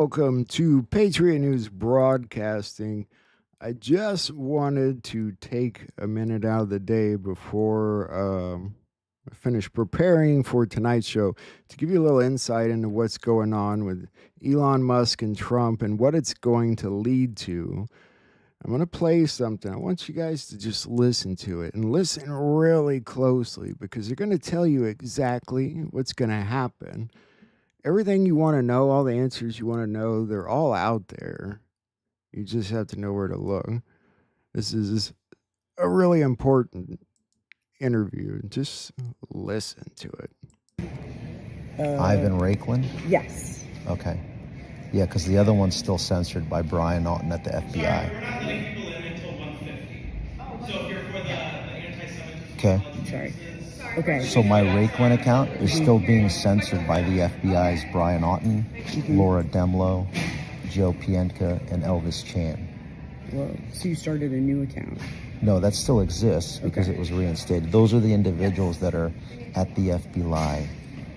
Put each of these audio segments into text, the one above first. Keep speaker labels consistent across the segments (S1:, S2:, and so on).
S1: Welcome to Patriot News Broadcasting. I just wanted to take a minute out of the day before I finish preparing for tonight's show to give you a little insight into what's going on with Elon Musk and Trump and what it's going to lead to. I'm going to play something. I want you guys to just listen to it and listen really closely because they're going to tell you exactly what's going to happen. Everything you want to know, all the answers you want to know, they're all out there. You just have to know where to look. This is a really important interview. Just listen to it.
S2: Ivan Raiklan?
S3: Yes.
S2: Okay. Yeah, because the other one's still censored by Brian Naughton at the FBI.
S4: We're not letting people in until 1:50. So if you're for the anti-Semitism...
S2: Okay.
S3: Sorry. Okay.
S2: So my Raiklan account is still being censored by the FBI's Brian Naughton, Laura Demlow, Joe Pientka, and Elvis Chan.
S3: Whoa. So you started a new account?
S2: No, that still exists because it was reinstated. Those are the individuals that are at the FBI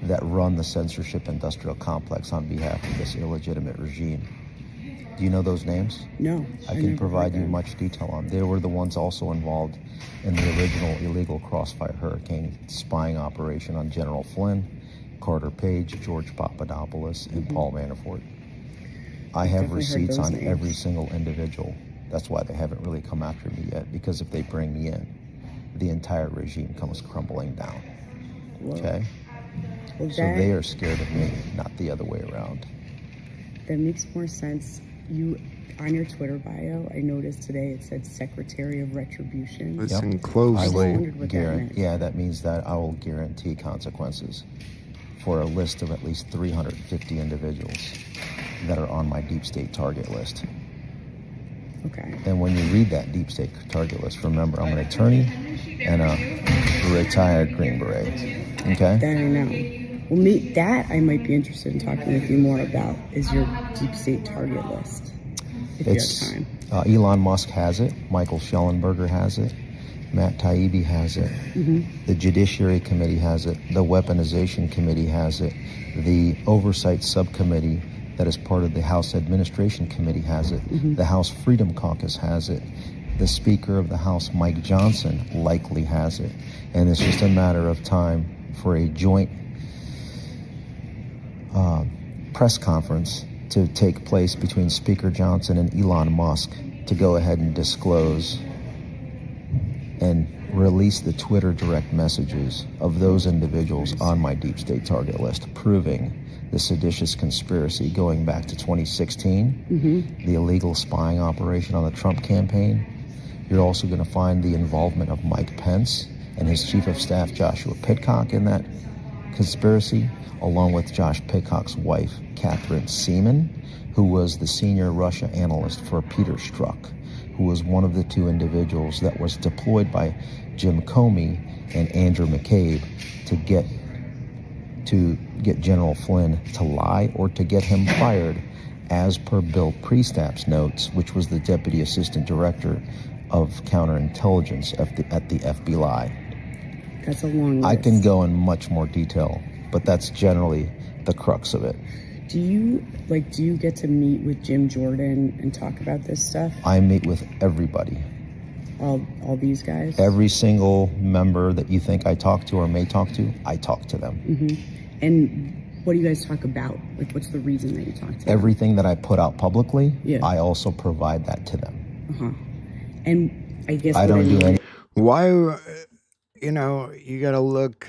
S2: that run the censorship industrial complex on behalf of this illegitimate regime. Do you know those names?
S3: No.
S2: I can provide you much detail on. They were the ones also involved in the original illegal Crossfire Hurricane spying operation on General Flynn, Carter Page, George Papadopoulos, and Paul Manafort. I have receipts on every single individual. That's why they haven't really come after me yet, because if they bring me in, the entire regime comes crumbling down.
S3: Whoa.
S2: Okay?
S3: Well,
S2: So they are scared of me, not the other way around.
S3: That makes more sense. You, on your Twitter bio, I noticed today it said Secretary of Retribution.
S1: Listen
S2: I
S1: closely.
S2: will yeah, that means that I will guarantee consequences for a list of at least 350 individuals that are on my deep state target list.
S3: Okay.
S2: And when you read that deep state target list, remember, I'm an attorney and a retired Green Beret. Okay?
S3: That I know. Well, that I might be interested in talking with you more about is your deep state target list, if you have time.
S2: Elon Musk has it. Michael Schellenberger has it. Matt Taibbi has it. The Judiciary Committee has it. The Weaponization Committee has it. The Oversight Subcommittee that is part of the House Administration Committee has it. The House Freedom Caucus has it. The Speaker of the House, Mike Johnson, likely has it. And it's just a matter of time for a joint press conference to take place between Speaker Johnson and Elon Musk to go ahead and disclose and release the Twitter direct messages of those individuals on my deep state target list, proving the seditious conspiracy going back to 2016, the illegal spying operation on the Trump campaign. You're also going to find the involvement of Mike Pence and his chief of staff, Joshua Pitcock, in that conspiracy, along with Josh Pitcock's wife, Catherine Seaman, who was the senior Russia analyst for Peter Strzok, who was one of the two individuals that was deployed by Jim Comey and Andrew McCabe to get General Flynn to lie or to get him fired, as per Bill Priestap's notes, which was the deputy assistant director of counterintelligence at the FBI.
S3: That's a long list.
S2: I can go in much more detail, but that's generally the crux of it.
S3: Do you get to meet with Jim Jordan and talk about this stuff?
S2: I meet with everybody.
S3: All these guys?
S2: Every single member that you think I talk to or may talk to, I talk to them.
S3: And what do you guys talk about? Like, what's the reason that you talk to them?
S2: Everything that I put out publicly, I also provide that to them.
S3: And I guess
S2: I don't do any.
S1: Why, you got to look,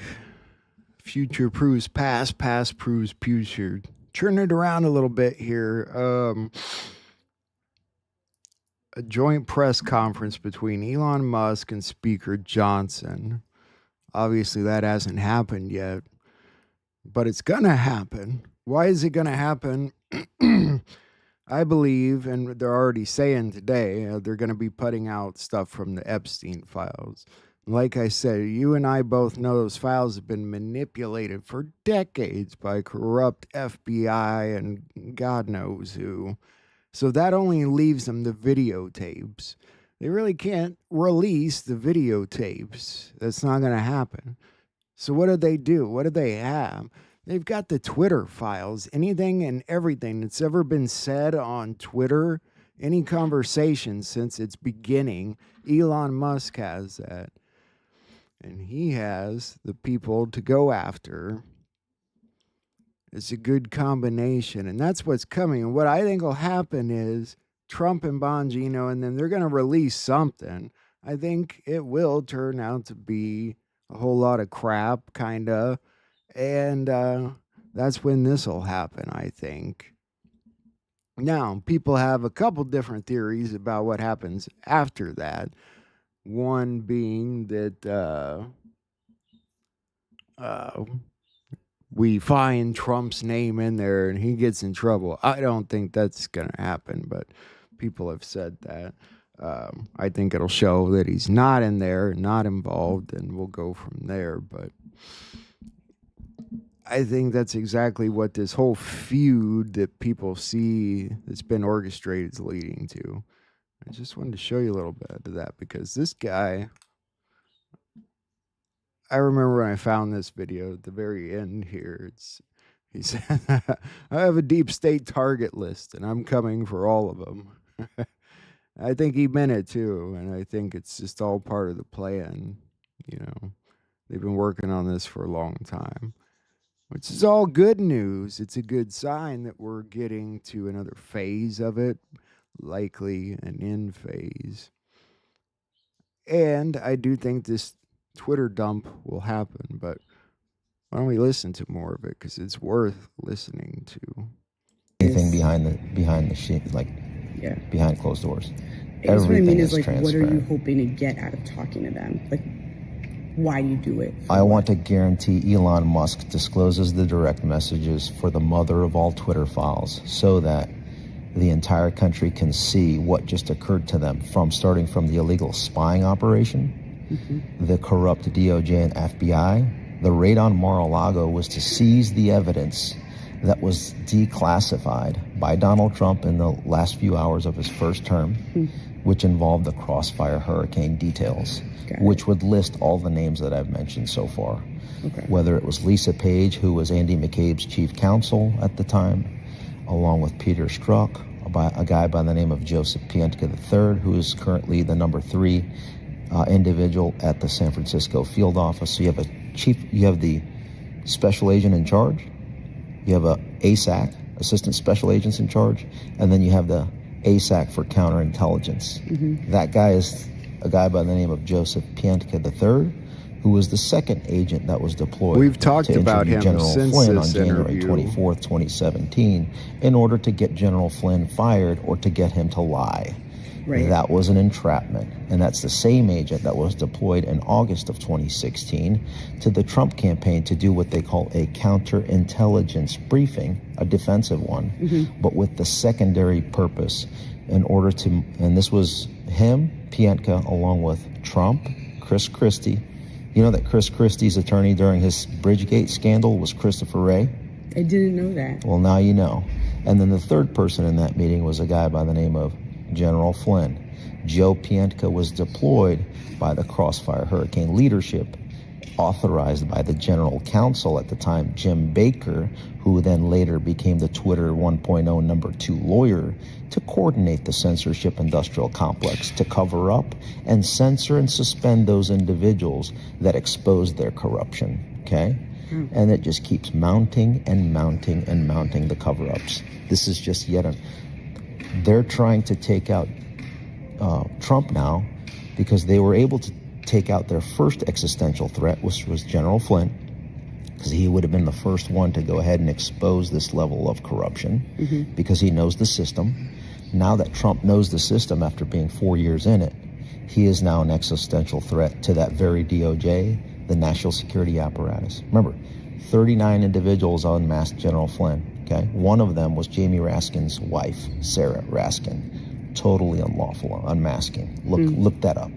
S1: future proves past, past proves future. Turn it around a little bit here. A joint press conference between Elon Musk and Speaker Johnson. Obviously, that hasn't happened yet, but it's going to happen. Why is it going to happen? I believe, and they're already saying today, they're going to be putting out stuff from the Epstein files. Like I said, you and I both know those files have been manipulated for decades by corrupt FBI and God knows who. So that only leaves them the videotapes. They really can't release the videotapes. That's not going to happen. So what do they do? What do they have? They've got the Twitter files, anything and everything that's ever been said on Twitter, any conversation since its beginning. Elon Musk has that. And he has the people to go after. It's a good combination. And that's what's coming. And what I think will happen is Trump and Bongino, and then they're going to release something. I think it will turn out to be a whole lot of crap, kind of. And that's when this will happen, I think. Now, people have a couple different theories about what happens after that. One being that we find Trump's name in there and he gets in trouble. I don't think that's going to happen, but people have said that. I think it'll show that he's not in there, not involved, and we'll go from there. But I think that's exactly what this whole feud that people see that's been orchestrated is leading to. I just wanted to show you a little bit of that because this guy, I remember when I found this video at the very end here, he said, I have a deep state target list and I'm coming for all of them. I think he meant it too, and I think it's just all part of the plan. You know, they've been working on this for a long time. Which is all good news. It's a good sign that we're getting to another phase of it, likely an end phase. And I do think this Twitter dump will happen, but why don't we listen to more of it because it's worth listening to.
S2: Anything behind the shit, like behind closed doors.
S3: I guess what I mean is, like,
S2: transparent.
S3: what are you hoping to get out of talking to them? Like, why do you do it?
S2: I want to guarantee Elon Musk discloses the direct messages for the mother of all Twitter files so that the entire country can see what just occurred to them starting from the illegal spying operation, the corrupt DOJ and FBI. The raid on Mar-a-Lago was to seize the evidence that was declassified by Donald Trump in the last few hours of his first term, which involved the Crossfire hurricane details, which would list all the names that I've mentioned so far. Whether it was Lisa Page, who was Andy McCabe's chief counsel at the time, along with Peter Strzok, a guy by the name of Joseph Pientka III, who is currently the number 3 individual at the San Francisco field office. So you have the special agent in charge, you have a ASAC, assistant special agents in charge, and then you have the ASAC for counterintelligence. That guy is a guy by the name of Joseph Pientka III, who was the second agent that was deployed.
S1: We've talked
S2: to
S1: about him
S2: General
S1: since
S2: Flynn
S1: this
S2: on January
S1: interview.
S2: 24th, 2017, in order to get General Flynn fired or to get him to lie. That was an entrapment, and that's the same agent that was deployed in August of 2016 to the Trump campaign to do what they call a counterintelligence briefing, a defensive one, but with the secondary purpose in order to, and this was him, Pientka, along with Trump, Chris Christie. You know that Chris Christie's attorney during his Bridgegate scandal was Christopher Wray?
S3: I didn't know that.
S2: Well, now you know. And then the third person in that meeting was a guy by the name of General Flynn. Joe Pientka was deployed by the Crossfire Hurricane leadership, authorized by the General Counsel at the time, Jim Baker, who then later became the Twitter 1.0 number 2 lawyer, to coordinate the censorship industrial complex, to cover up and censor and suspend those individuals that exposed their corruption, okay? And it just keeps mounting and mounting and mounting the cover-ups. This is just they're trying to take out Trump now because they were able to take out their first existential threat, which was General Flynn, because he would have been the first one to go ahead and expose this level of corruption because he knows the system. Now that Trump knows the system after being 4 years in it, he is now an existential threat to that very DOJ, the national security apparatus. Remember, 39 individuals unmasked General Flynn. Okay, one of them was Jamie Raskin's wife, Sarah Raskin. Totally unlawful unmasking. Look that up.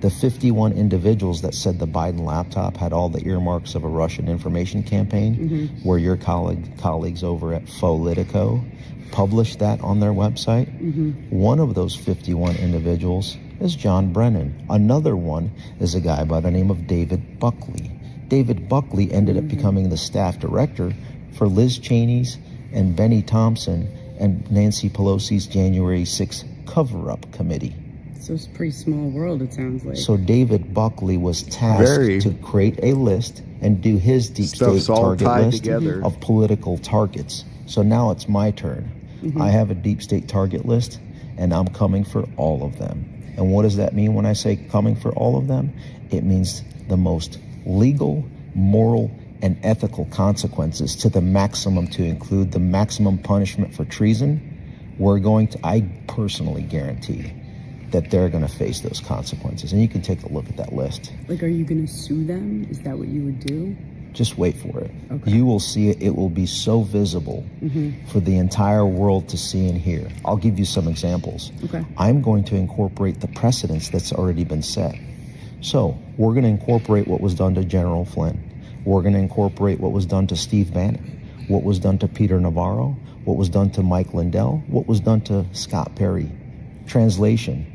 S2: The 51 individuals that said the Biden laptop had all the earmarks of a Russian information campaign, where your colleagues over at Politico published that on their website. One of those 51 individuals is John Brennan. Another one is a guy by the name of David Buckley. David Buckley ended up becoming the staff director for Liz Cheney's and Benny Thompson and Nancy Pelosi's January 6th cover-up committee.
S3: So it's a pretty small world, it sounds like.
S2: So David Buckley was tasked
S1: Very.
S2: to create a list and do his deep
S1: Stuff's
S2: state
S1: all
S2: target
S1: tied
S2: list
S1: together.
S2: of political targets. So now it's my turn. I have a deep state target list, and I'm coming for all of them. And what does that mean when I say coming for all of them? It means the most legal, moral, and ethical consequences to the maximum, to include the maximum punishment for treason. I personally guarantee that they're going to face those consequences. And you can take a look at that list.
S3: Like, are you going to sue them? Is that what you would do?
S2: Just wait for it.
S3: Okay.
S2: You will see it. It will be so visible for the entire world to see and hear. I'll give you some examples.
S3: Okay.
S2: I'm going to incorporate the precedents that's already been set. So we're going to incorporate what was done to General Flynn. We're going to incorporate what was done to Steve Bannon, what was done to Peter Navarro, what was done to Mike Lindell, what was done to Scott Perry. Translation: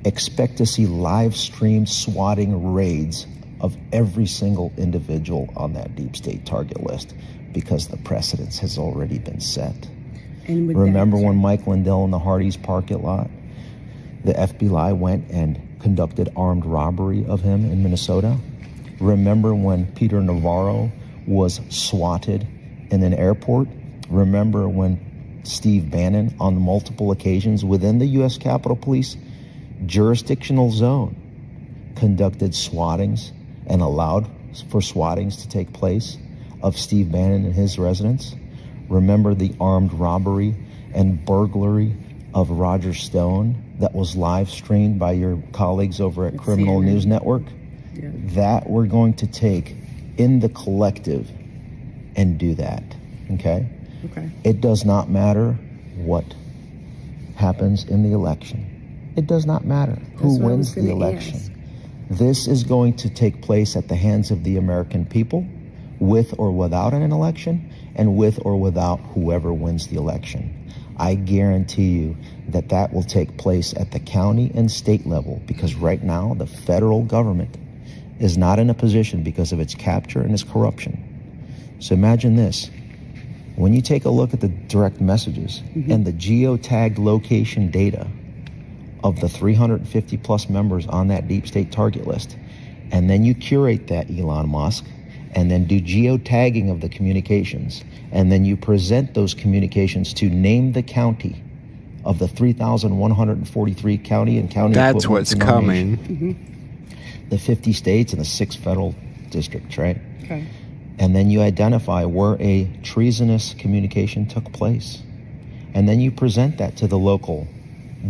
S2: expect to see live streamed swatting raids of every single individual on that deep state target list, because the precedence has already been set.
S3: And with
S2: Remember when Mike Lindell in the Hardee's parking lot, the FBI went and conducted armed robbery of him in Minnesota? Remember when Peter Navarro was swatted in an airport? Remember when Steve Bannon, on multiple occasions within the U.S. Capitol Police jurisdictional zone, conducted swattings and allowed for swattings to take place of Steve Bannon and his residence? Remember the armed robbery and burglary of Roger Stone that was live streamed by your colleagues over at Criminal
S3: CNN.
S2: News Network?
S3: Yeah.
S2: That we're going to take in the collective and do that, okay?
S3: Okay.
S2: It does not matter what happens in the election. It does not matter who
S3: what I was
S2: wins the
S3: gonna
S2: election.
S3: ask.
S2: This is going to take place at the hands of the American people, with or without an election, and with or without whoever wins the election. I guarantee you that that will take place at the county and state level, because right now the federal government is not in a position because of its capture and its corruption. So imagine this. When you take a look at the direct messages and the geotagged location data of the 350 plus members on that deep state target list, and then you curate that, Elon Musk, and then do geotagging of the communications, and then you present those communications to name the county of the 3,143 county and county
S1: That's
S2: equivalents
S1: what's
S2: in the
S1: coming.
S2: nation, the 50 states and the 6 federal districts, right?
S3: Okay.
S2: And then you identify where a treasonous communication took place. And then you present that to the local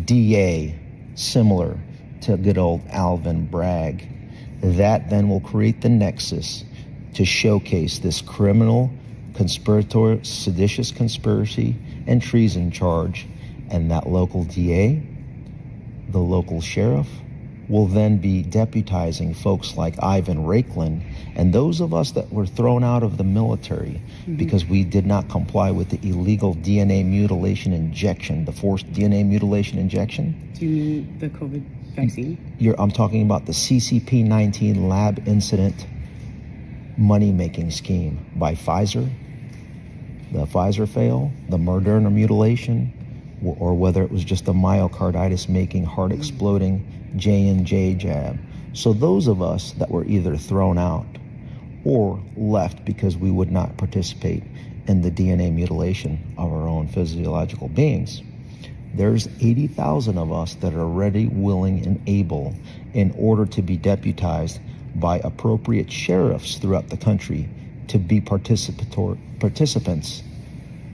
S2: DA, similar to good old Alvin Bragg. That then will create the nexus to showcase this criminal, conspiratorial, seditious conspiracy and treason charge. And that local DA, the local sheriff, will then be deputizing folks like Ivan Raiklan and those of us that were thrown out of the military because we did not comply with the illegal DNA mutilation injection, the forced DNA mutilation injection.
S3: Do you mean the COVID vaccine?
S2: I'm talking about the CCP-19 lab incident money-making scheme by Pfizer, the Pfizer fail, the Moderna mutilation, or whether it was just a myocarditis-making, heart-exploding J&J jab. So those of us that were either thrown out or left because we would not participate in the DNA mutilation of our own physiological beings, there's 80,000 of us that are ready, willing, and able in order to be deputized by appropriate sheriffs throughout the country to be participants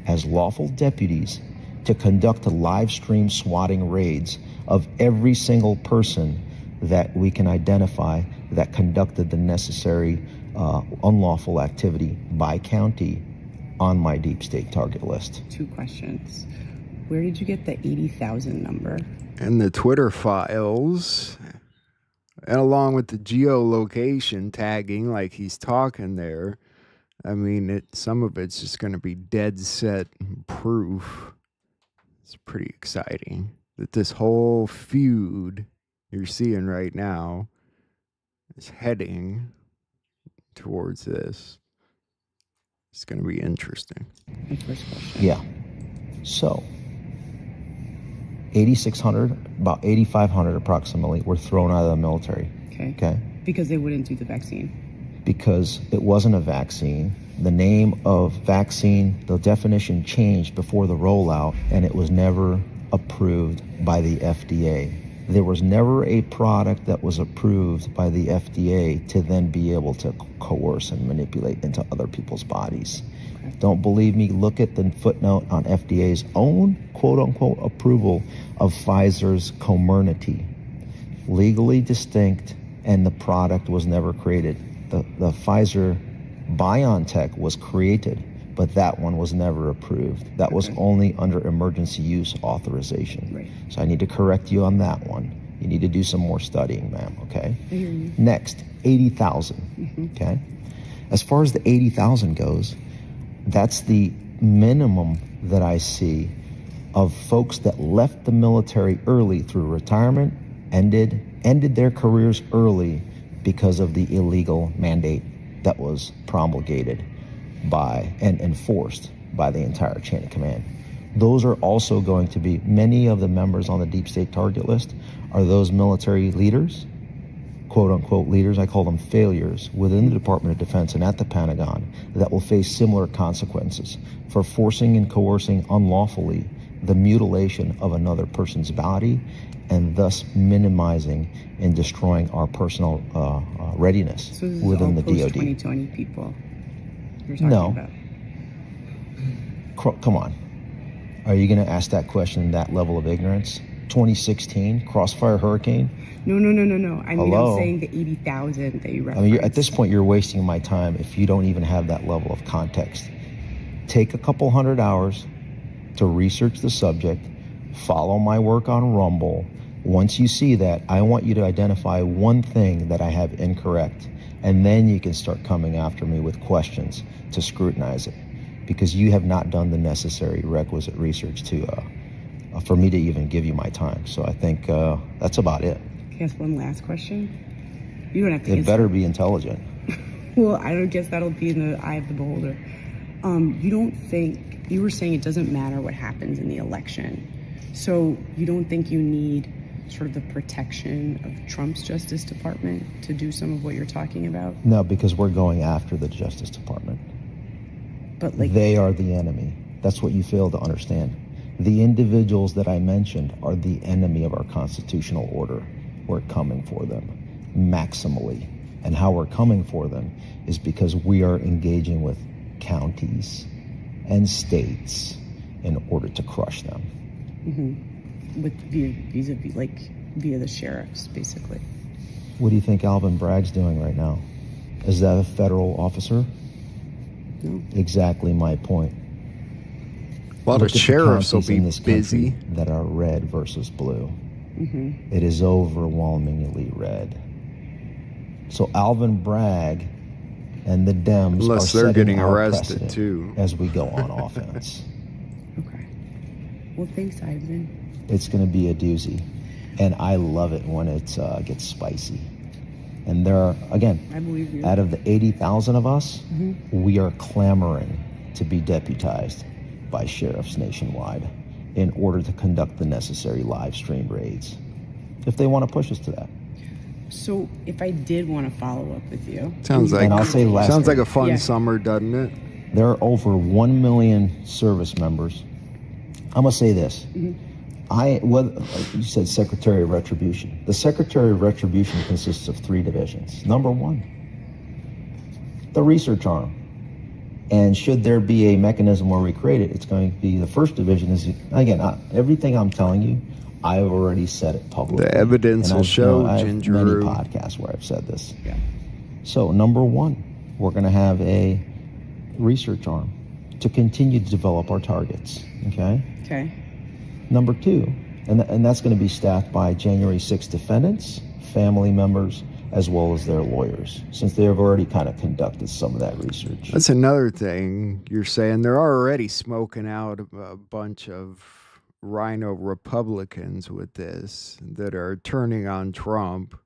S2: as lawful deputies to conduct a live stream swatting raids of every single person that we can identify that conducted the necessary unlawful activity by county on my deep state target list.
S3: 2 questions. Where did you get the 80,000 number?
S1: And the Twitter files, and along with the geolocation tagging, like he's talking there. I mean, some of it's just going to be dead set proof. It's pretty exciting that this whole feud you're seeing right now is heading towards this. It's going to be interesting.
S3: My first question.
S2: Yeah. So, 8,600, about 8,500 approximately, were thrown out of the military. Okay.
S3: Because they wouldn't do the vaccine.
S2: Because it wasn't a vaccine. The name of vaccine, the definition changed before the rollout, and it was never approved by the FDA. There was never a product that was approved by the FDA to then be able to coerce and manipulate into other people's bodies. Okay. Don't believe me? Look at the footnote on FDA's own quote-unquote approval of Pfizer's Comirnaty. Legally distinct, and the product was never created. The Pfizer BioNTech was created, but that one was never approved. That was only under emergency use authorization.
S3: Right.
S2: So I need to correct you on that one. You need to do some more studying, ma'am, okay?
S3: I hear you.
S2: Next, 80,000, okay? As far as the 80,000 goes, that's the minimum that I see of folks that left the military early through retirement, ended their careers early because of the illegal mandate that was promulgated by and enforced by the entire chain of command. Those are also going to be, many of the members on the deep state target list are those military leaders, quote unquote leaders, I call them failures, within the Department of Defense and at the Pentagon that will face similar consequences for forcing and coercing unlawfully the mutilation of another person's body, and thus minimizing and destroying our personal readiness
S3: so this
S2: within
S3: is all
S2: the DoD.
S3: 2020 people you're talking about?
S2: Come on. Are you going to ask that question in that level of ignorance? 2016, Crossfire Hurricane?
S3: No. I mean,
S2: Hello?
S3: I'm saying the 80,000 that you referenced.
S2: I mean, at this point, you're wasting my time if you don't even have that level of context. Take a couple hundred hours to research the subject, follow my work on Rumble. Once you see that, I want you to identify one thing that I have incorrect, and then you can start coming after me with questions to scrutinize it, because you have not done the necessary requisite research to for me to even give you my time. So I think that's about it.
S3: Can I ask one last question? You don't have to
S2: It
S3: answer.
S2: better be intelligent.
S3: Well, I don't guess that'll be in the eye of the beholder. You don't think, you were saying it doesn't matter what happens in the election. So you don't think you need sort of the protection of Trump's Justice Department to do some of what you're talking about?
S2: No, because we're going after the Justice Department.
S3: But like,
S2: they are the enemy. That's what you fail to understand. The individuals that I mentioned are the enemy of our constitutional order. We're coming for them maximally. And how we're coming for them is because we are engaging with counties and states in order to crush them.
S3: with via the sheriffs, basically.
S2: What do you think Alvin Bragg's doing right now? Is that a federal officer?
S3: No.
S2: Exactly my point.
S1: A lot
S2: Look
S1: of
S2: at the
S1: sheriffs will
S2: counties
S1: be
S2: in this country
S1: busy.
S2: that are red versus blue. It is overwhelmingly red. So Alvin Bragg and the Dems
S1: Unless
S2: are
S1: they're
S2: setting
S1: getting
S2: our
S1: arrested,
S2: precedent
S1: too.
S2: as we go on offense.
S3: Okay. Well, thanks, Ivan.
S2: It's going to be a doozy, and I love it when it gets spicy. And there are, again,
S3: I believe you.
S2: out of the 80,000 of us, we are clamoring to be deputized by sheriffs nationwide in order to conduct the necessary live stream raids, if they want to push us to that.
S3: So if I did want to follow up with you,
S1: Sounds like
S2: And I'll say last
S1: sounds like
S2: thing.
S1: a fun
S3: Yeah.
S1: summer, doesn't it?
S2: There are over 1 million service members. I'm going to say this. Like you said, Secretary of Retribution. The Secretary of Retribution consists of 3 divisions. Number 1, the research arm. And should there be a mechanism where we create it, it's going to be the first division is, again, everything I'm telling you, I've already said it publicly.
S1: The evidence
S2: And
S1: will show,
S2: I have
S1: Ginger.
S2: many podcasts where I've said this.
S3: yeah.
S2: So number 1, we're going to have a research arm to continue to develop our targets, okay?
S3: Okay.
S2: Number 2, and that's going to be staffed by January 6th defendants, family members, as well as their lawyers, since they have already kind of conducted some of that research.
S1: That's another thing you're saying. They're already smoking out a bunch of rhino Republicans with this that are turning on Trump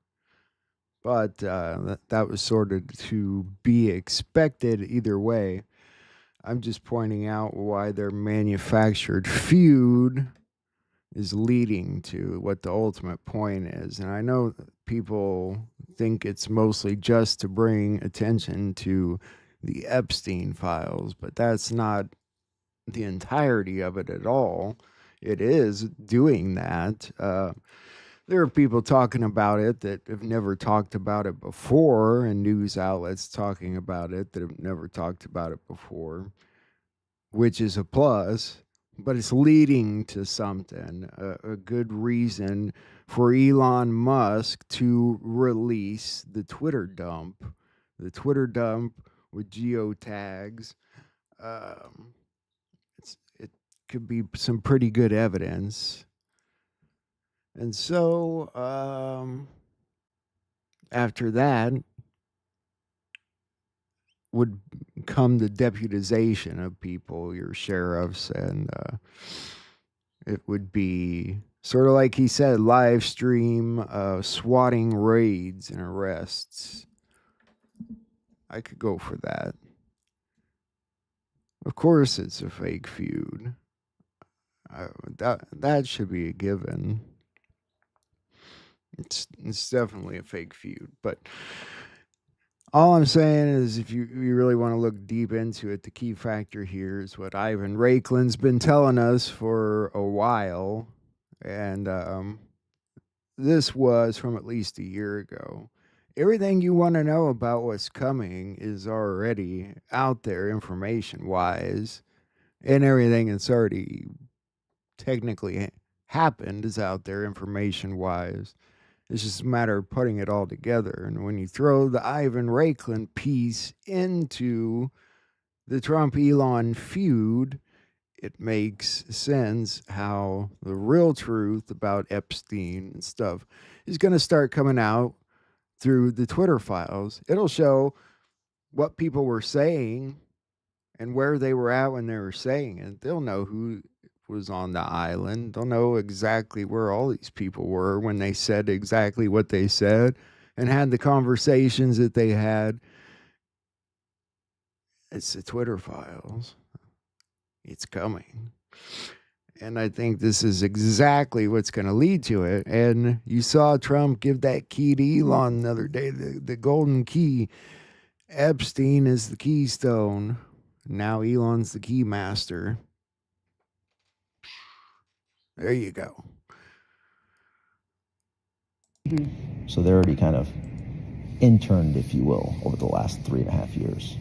S1: But that was sort of to be expected either way. I'm just pointing out why their manufactured feud is leading to what the ultimate point is. And I know people think it's mostly just to bring attention to the Epstein files, but that's not the entirety of it at all. It is doing that. There are people talking about it that have never talked about it before, and news outlets talking about it that have never talked about it before, which is a plus, but it's leading to something, a good reason for Elon Musk to release the Twitter dump with geotags. Um, it could be some pretty good evidence. And so, after that would come the deputization of people, your sheriffs, and it would be sort of like he said, live stream swatting raids and arrests. I could go for that. Of course, it's a fake feud. That should be a given. It's definitely a fake feud, but all I'm saying is, if you really want to look deep into it, the key factor here is what Ivan Raiklin's been telling us for a while, and this was from at least a year ago. Everything you want to know about what's coming is already out there, information wise, and everything that's already technically happened is out there, information wise. It's just a matter of putting it all together. And when you throw the Ivan Raiklin piece into the Trump Elon feud, it makes sense how the real truth about Epstein and stuff is going to start coming out through the Twitter files. It'll show what people were saying and where they were at when they were saying it. They'll know who was on the island. They'll know exactly where all these people were when they said exactly what they said and had the conversations that they had. It's the Twitter files. It's coming. And I think this is exactly what's going to lead to it. And you saw Trump give that key to Elon the other day, the golden key. Epstein is the keystone. Now Elon's the key master. There you go.
S2: So they're already kind of interned, if you will, over the last 3.5 years.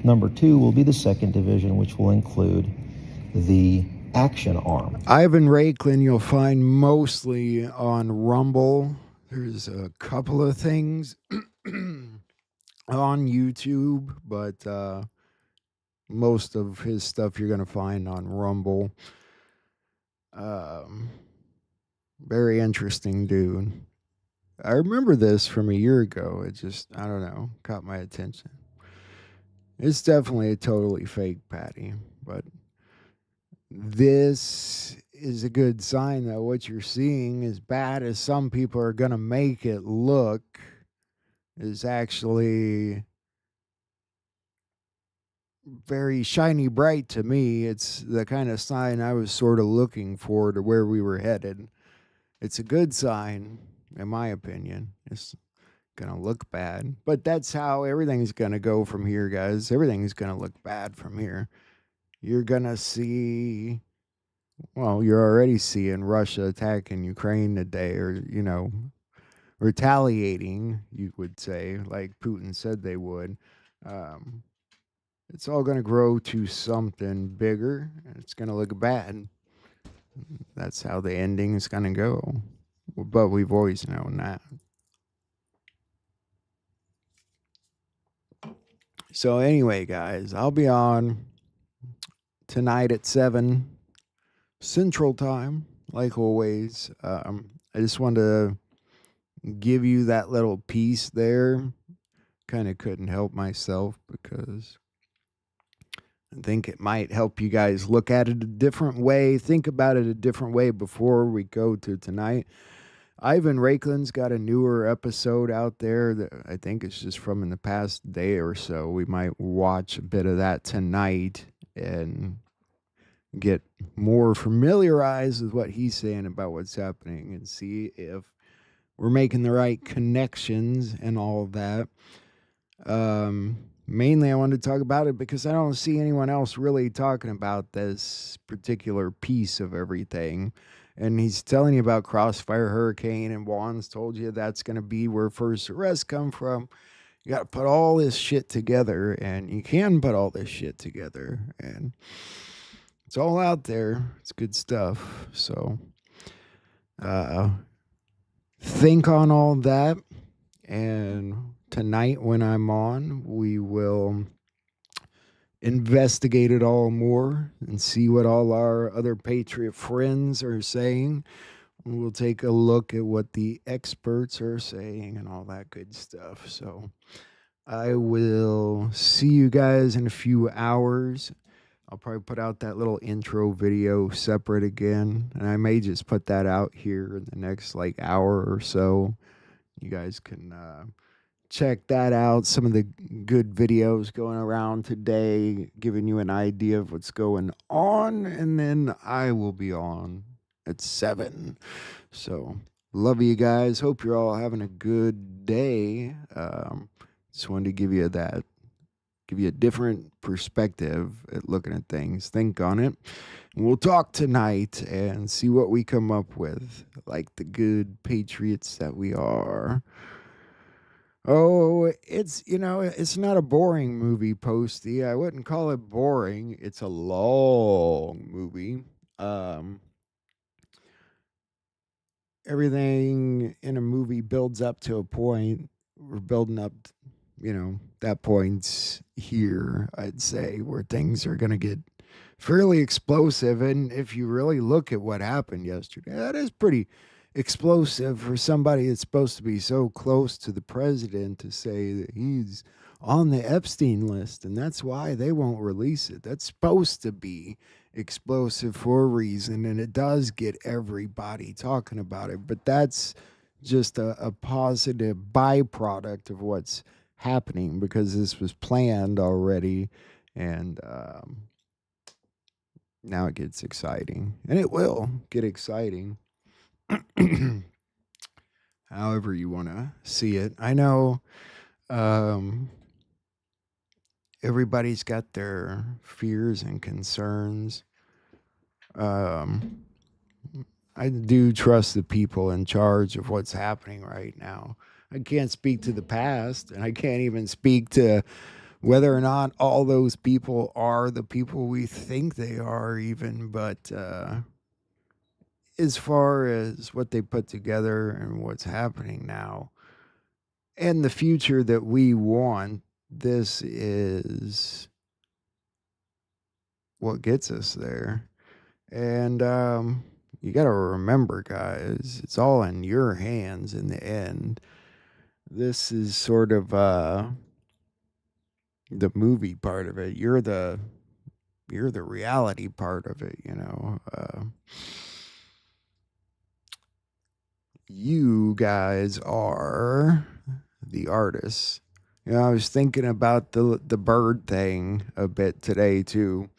S2: Number 2 will be the second division, which will include the action arm.
S1: Ivan Raiklin you'll find mostly on Rumble. There's a couple of things on YouTube, but most of his stuff you're going to find on Rumble. Very interesting dude. I remember this from a year ago. It just, I don't know, caught my attention. It's definitely a totally fake patty, but this is a good sign that what you're seeing, as bad as some people are going to make it look, is actually very shiny bright to me. It's the kind of sign I was sort of looking for to where we were headed. It's a good sign, in my opinion. It's going to look bad, but that's how everything's going to go from here, guys. Everything's going to look bad from here. You're going to see, well, you're already seeing Russia attacking Ukraine today, or, retaliating, you would say, like Putin said they would. It's all going to grow to something bigger, and it's going to look bad. That's how the ending is going to go. But we've always known that. So anyway, guys, I'll be on tonight at 7 Central Time, like always. I just wanted to give you that little piece there. Kind of couldn't help myself because I think it might help you guys look at it a different way, think about it a different way before we go to tonight. Ivan Raiklin's got a newer episode out there that I think it's just from in the past day or so. We might watch a bit of that tonight and get more familiarized with what he's saying about what's happening and see if we're making the right connections and all of that. Mainly, I wanted to talk about it because I don't see anyone else really talking about this particular piece of everything. And he's telling you about Crossfire Hurricane, and Juan's told you that's going to be where first arrests come from. You got to put all this shit together, and you can put all this shit together, and it's all out there. It's good stuff. So, uh, think on all that. And tonight, when I'm on, we will investigate it all more and see what all our other Patriot friends are saying. We'll take a look at what the experts are saying and all that good stuff. So I will see you guys in a few hours. I'll probably put out that little intro video separate again, and I may just put that out here in the next like hour or so. You guys can check that out. Some of the good videos going around today, giving you an idea of what's going on, and then I will be on at 7. So love you guys. Hope you're all having a good day. Just wanted to give you a different perspective at looking at things. Think on it. And we'll talk tonight and see what we come up with, like the good patriots that we are. Oh, it's not a boring movie, Posty. I wouldn't call it boring. It's a long movie. Um, Everything in a movie builds up to a point. We're building up, that point's here, I'd say, where things are going to get fairly explosive. And if you really look at what happened yesterday, that is pretty explosive for somebody that's supposed to be so close to the president to say that he's on the Epstein list, and that's why they won't release it. That's supposed to be explosive for a reason, and it does get everybody talking about it. But that's just a positive byproduct of what's happening because this was planned already, and now it gets exciting, and it will get exciting. However you want to see it. I know everybody's got their fears and concerns. I do trust the people in charge of what's happening right now. I can't speak to the past, and I can't even speak to whether or not all those people are the people we think they are, even. But as far as what they put together and what's happening now and the future that we want, this is what gets us there. And you got to remember, guys, it's all in your hands in the end. This is sort of the movie part of it. You're the reality part of it, you guys are the artists. I was thinking about the bird thing a bit today too,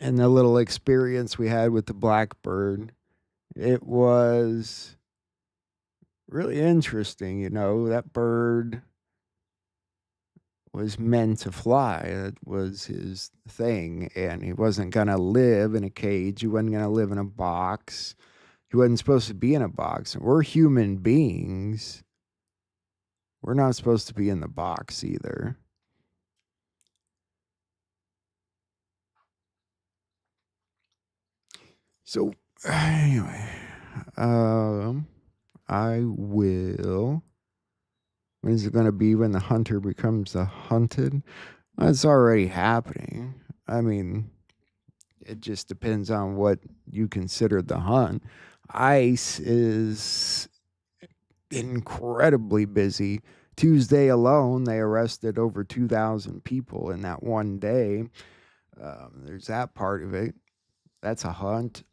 S1: and the little experience we had with the blackbird. It was really interesting, that bird was meant to fly. It was his thing, and he wasn't going to live in a cage. He wasn't going to live in a box. He wasn't supposed to be in a box. And we're human beings. We're not supposed to be in the box either. So, anyway, I will. When is it going to be when the hunter becomes the hunted? Well, it's already happening. I mean, it just depends on what you consider the hunt. ICE is incredibly busy. Tuesday alone, they arrested over 2,000 people in that one day. There's that part of it. That's a hunt.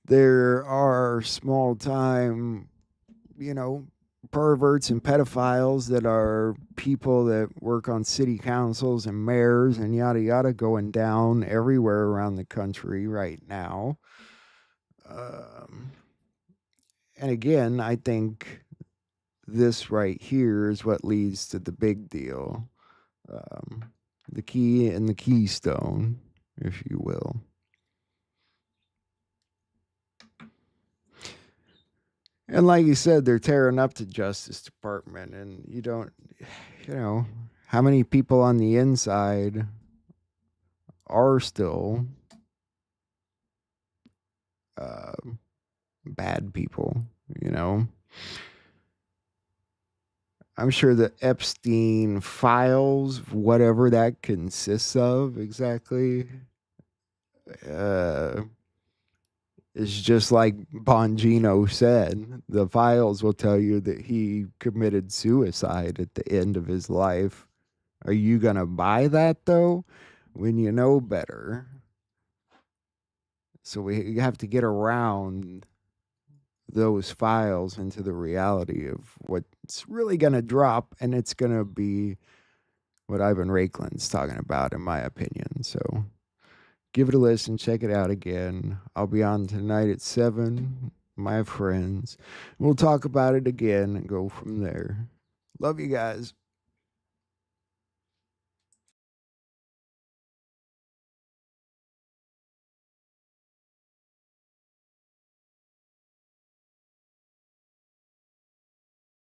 S1: there are small time, you know, perverts and pedophiles that are people that work on city councils and mayors and yada yada going down everywhere around the country right now. Um, and again, I think this right here is what leads to the big deal, um, the key and the keystone, if you will. And like you said, they're tearing up the Justice Department, and you know, how many people on the inside are still uh, bad people, you know? I'm sure the Epstein files, whatever that consists of exactly, uh, is just like Bongino said. The files will tell you that he committed suicide at the end of his life. Are you going to buy that though when you know better? So we have to get around those files into the reality of what's really going to drop, and it's going to be what Ivan Raiklin's talking about, in my opinion. So give it a listen, check it out again. I'll be on tonight at 7, my friends. We'll talk about it again and go from there. Love you guys.